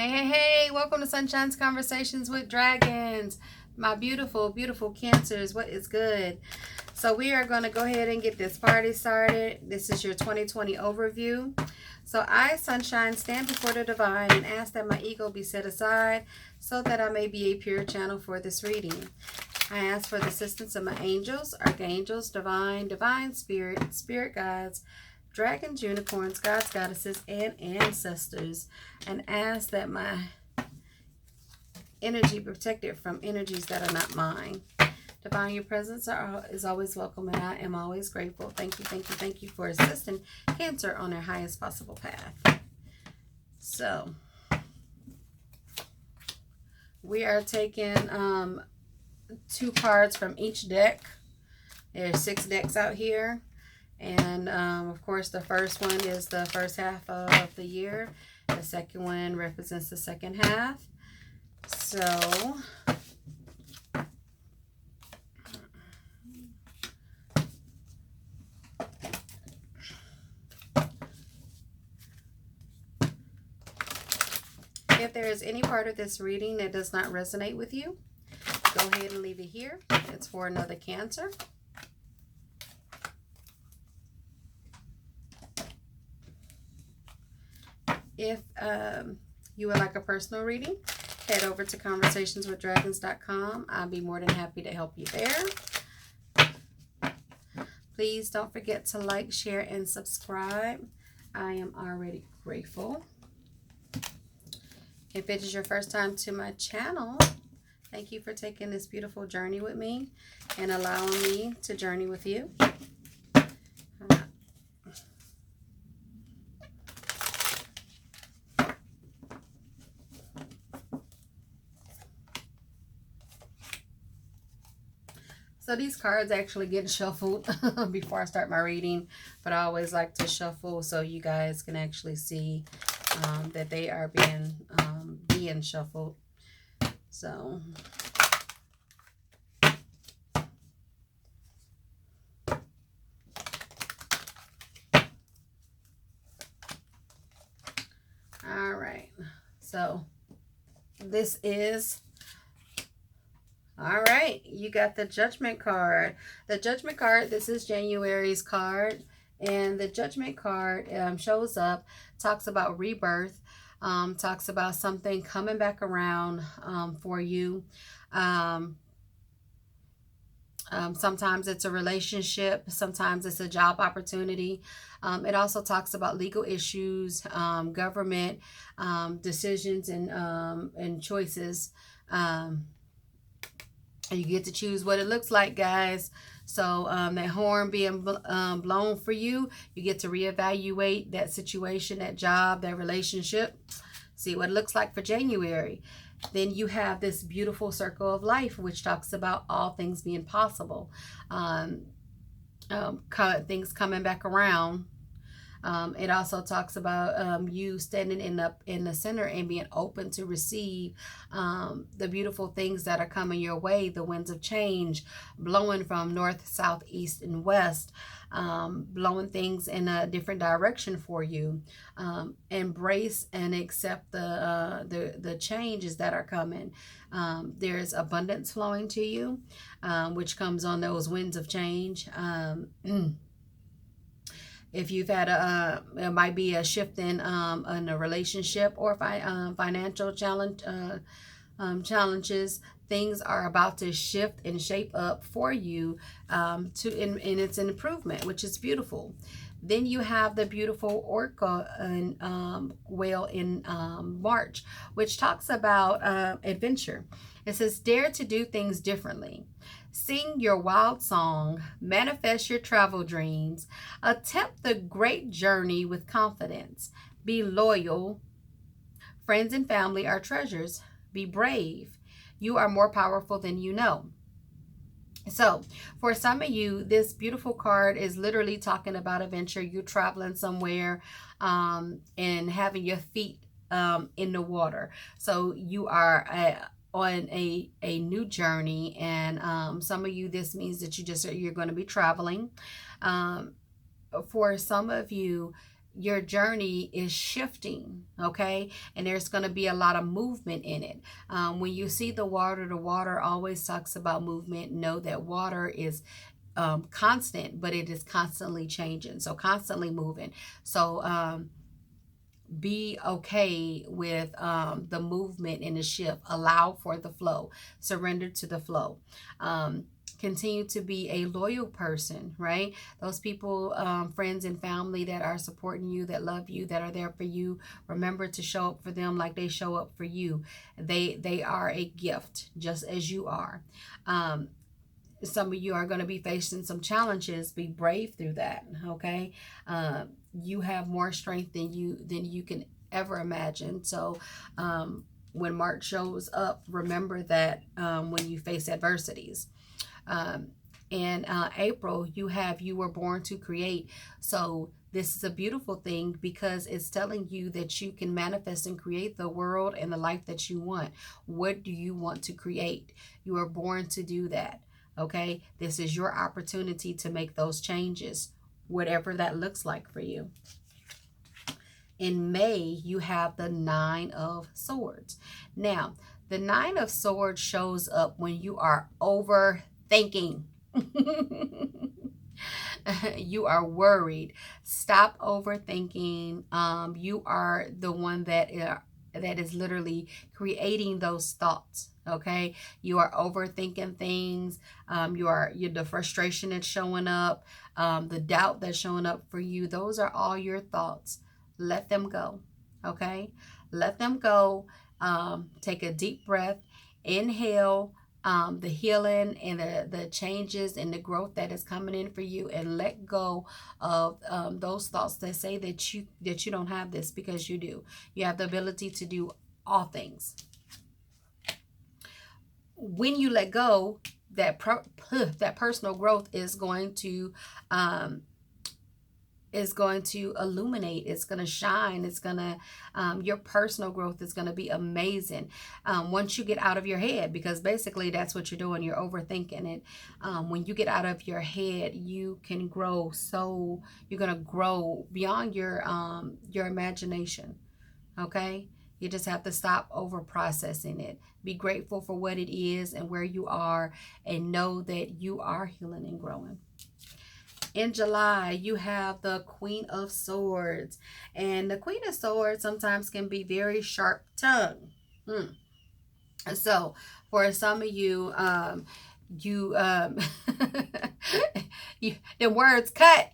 Hey, welcome to Sunshine's Conversations with Dragons. My beautiful, beautiful Cancers, what is good? So we are going to go ahead and get this party started. This is your 2020 overview. So I, Sunshine, stand before the divine and ask that my ego be set aside so that I may be a pure channel for this reading. I ask for the assistance of my angels, archangels, divine spirit guides, dragons, unicorns, gods, goddesses, and ancestors, and ask that my energy be protected from energies that are not mine. Divine, your presence is always welcome, and I am always grateful. Thank you for assisting Cancer on their highest possible path. So, we are taking 2 cards from each deck. There's 6 decks out here. And, of course, the first one is the first half of the year. The second one represents the second half. So, if there is any part of this reading that does not resonate with you, go ahead and leave it here. It's for another Cancer. If you would like a personal reading, head over to conversationswithdragons.com. I'll be more than happy to help you there. Please don't forget to like, share, and subscribe. I am already grateful. If it is your first time to my channel, thank you for taking this beautiful journey with me and allowing me to journey with you. So these cards actually get shuffled before I start my reading, but I always like to shuffle so you guys can actually see that they are being shuffled. So all right. So this is all right, you got the Judgment card. The Judgment card, this is January's card. And the Judgment card shows up, talks about rebirth, talks about something coming back around for you. Sometimes it's a relationship. Sometimes it's a job opportunity. It also talks about legal issues, government decisions, and choices. You get to choose what it looks like, guys. So that horn being blown for you, you get to reevaluate that situation, that job, that relationship. See what it looks like for January. Then you have this beautiful circle of life, which talks about all things being possible. Things coming back around. It also talks about you standing in the center and being open to receive the beautiful things that are coming your way, the winds of change, blowing from north, south, east, and west, blowing things in a different direction for you. Embrace and accept the changes that are coming. There's abundance flowing to you, which comes on those winds of change. If you've had it might be a shift in a relationship or financial challenges. Things are about to shift and shape up for you and it's an improvement, which is beautiful. Then you have the beautiful Orca whale in March, which talks about adventure. It says, dare to do things differently. Sing your wild song, manifest your travel dreams, attempt the great journey with confidence. Be loyal. Friends and family are treasures. Be brave. You are more powerful than you know. So for some of you, this beautiful card is literally talking about adventure. You're traveling somewhere and having your feet in the water. So you are on a new journey, and some of you, this means that you're going to be traveling. For some of you, your journey is shifting, okay? And there's going to be a lot of movement in it. When you see the water always talks about movement. Know that water is constant, but it is constantly changing, so constantly moving. So be okay with the movement and the shift. Allow for the flow. Surrender to the flow. Continue to be a loyal person, right? Those people, friends and family that are supporting you, that love you, that are there for you, remember to show up for them like they show up for you. They are a gift, just as you are. Some of you are going to be facing some challenges. Be brave through that, okay? You have more strength than you can ever imagine. So when March shows up, remember that when you face adversities. In April, you were born to create. So this is a beautiful thing because it's telling you that you can manifest and create the world and the life that you want. What do you want to create? You are born to do that. Okay, this is your opportunity to make those changes, whatever that looks like for you. In May, you have the Nine of Swords. Now, the Nine of Swords shows up when you are overthinking. You are worried. Stop overthinking. You are the one that is literally creating those thoughts. Okay, you are overthinking things. You're the frustration that's showing up, the doubt that's showing up for you. Those are all your thoughts. Let them go. Okay, let them go. Take a deep breath. Inhale the healing and the changes and the growth that is coming in for you, and let go of those thoughts that say that you don't have this, because you do. You have the ability to do all things. When you let go, that personal growth is going to illuminate. It's going to shine. It's going to your personal growth is going to be amazing once you get out of your head, because basically that's what you're doing. You're overthinking it. When you get out of your head, you can grow. So you're going to grow beyond your imagination. Okay, you just have to stop over processing it. Be grateful for what it is and where you are, and know that you are healing and growing. In July, you have the Queen of Swords. And the Queen of Swords sometimes can be very sharp-tongued. So, for some of you, the words cut.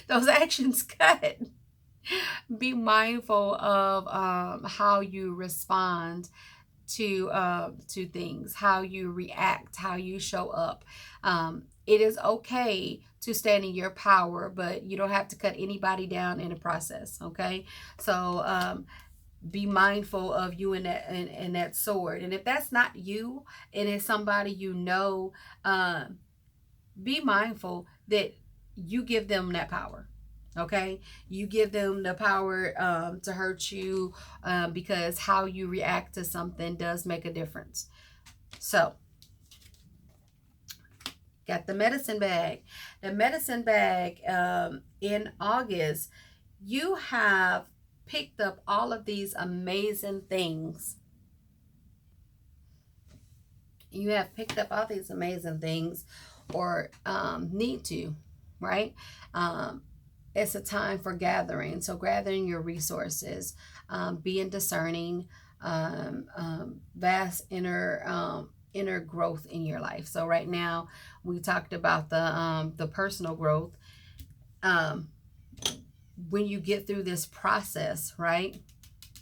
Those actions cut. Be mindful of how you respond to things, how you react, how you show up. It is okay to stand in your power, but you don't have to cut anybody down in the process. Okay, so be mindful of you in that sword. And if that's not you, and it's somebody you know, be mindful that you give them that power. Okay, you give them the power to hurt you, because how you react to something does make a difference. So, got the medicine bag. The medicine bag, in August, you have picked up all of these amazing things. You have picked up all these amazing things, or need to, right? It's a time for gathering. So gathering your resources, being discerning, vast inner growth in your life. So right now we talked about the personal growth. When you get through this process, right?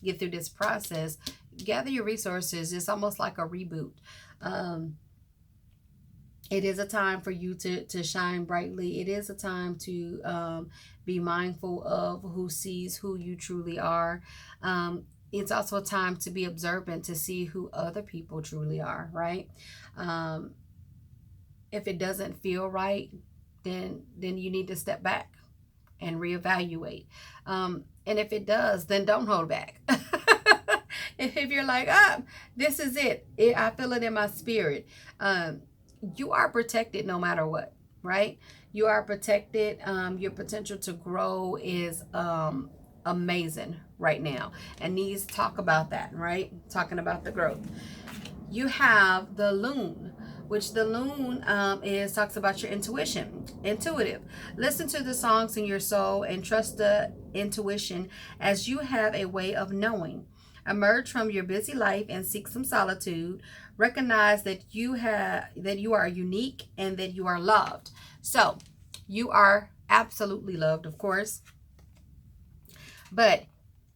Get through this process, gather your resources. It's almost like a reboot. It is a time for you to shine brightly. It is a time to be mindful of who sees who you truly are. It's also a time to be observant, to see who other people truly are, right? If it doesn't feel right, then you need to step back and reevaluate. And if it does, then don't hold back. If you're like, this is it, I feel it in my spirit. You are protected no matter what. right? You are protected. Your potential to grow is amazing right now. And these talk about that, right? Talking about the growth. You have the loon, which the loon is talks about your intuition. Intuitive. Listen to the songs in your soul and trust the intuition, as you have a way of knowing. Emerge from your busy life and seek some solitude. Recognize that you are unique and that you are loved. So you are absolutely loved, of course, but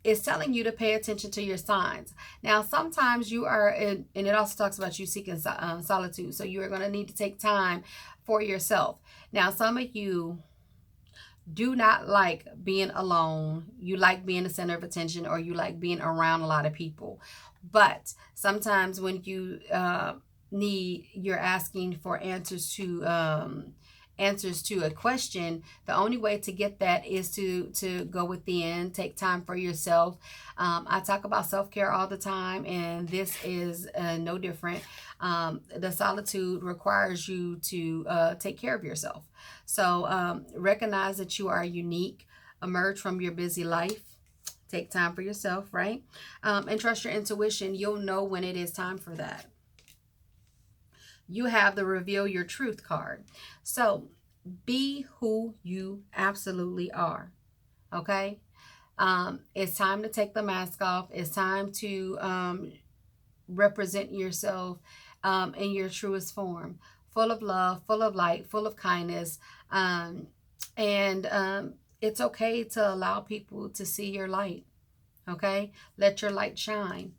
it's telling you to pay attention to your signs. Now, sometimes you are, and it also talks about you seeking solitude. So you are going to need to take time for yourself. Now, some of you do not like being alone. You like being the center of attention, or you like being around a lot of people. But sometimes when you're asking for answers to a question, the only way to get that is to go within, take time for yourself. I talk about self-care all the time, and this is no different. The solitude requires you to take care of yourself. So recognize that you are unique. Emerge from your busy life. Take time for yourself, right? And trust your intuition. You'll know when it is time for that. You have the reveal your truth card. So be who you absolutely are. Okay. It's time to take the mask off. It's time to represent yourself in your truest form, full of love, full of light, full of kindness. And it's okay to allow people to see your light. Okay. Let your light shine.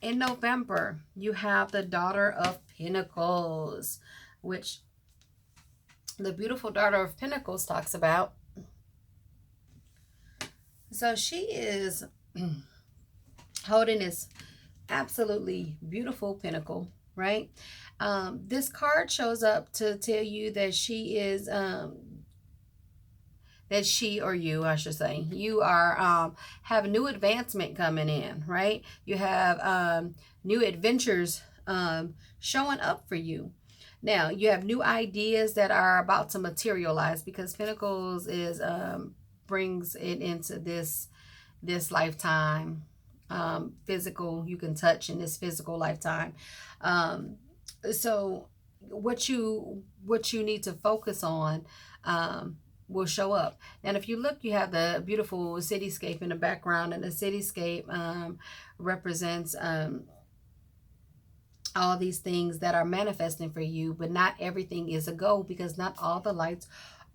In November, you have the Daughter of Pentacles, which the beautiful Daughter of Pentacles talks about. So she is holding this absolutely beautiful pentacle, right? This card shows up to tell you that she is that she, or you, I should say, you are have new advancement coming in, right? You have new adventures showing up for you. Now you have new ideas that are about to materialize, because Pentacles is brings it into this lifetime, physical, you can touch in this physical lifetime. So what you need to focus on will show up. And if you look, you have the beautiful cityscape in the background, and the cityscape represents all these things that are manifesting for you, but not everything is a go, because not all the lights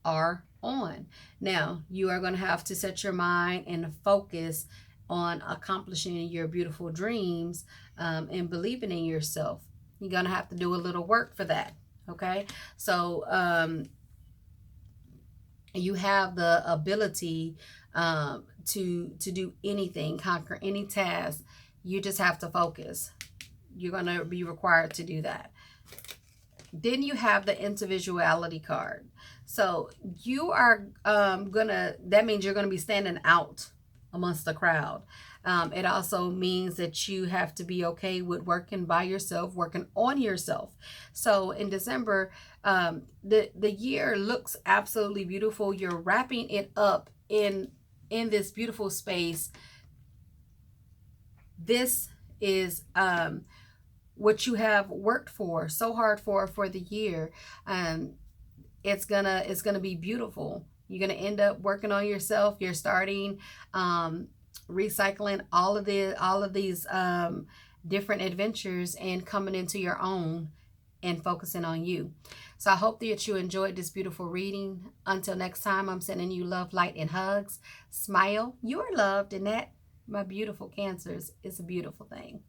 are on. Now, you are going to have to set your mind and focus on accomplishing your beautiful dreams and believing in yourself. You're going to have to do a little work for that. Okay. So, you have the ability to do anything, conquer any task. You just have to focus. You're going to be required to do that. Then you have the individuality card. So you are that means you're going to be standing out amongst the crowd. It also means that you have to be okay with working by yourself, working on yourself. So in December, the year looks absolutely beautiful. You're wrapping it up in this beautiful space. This is what you have worked for so hard for the year. It's gonna be beautiful. You're gonna end up working on yourself. You're starting recycling all of these different adventures and coming into your own and focusing on you. So I hope that you enjoyed this beautiful reading. Until next time, I'm sending you love, light, and hugs. Smile. You are loved, and that, my beautiful Cancers, is a beautiful thing.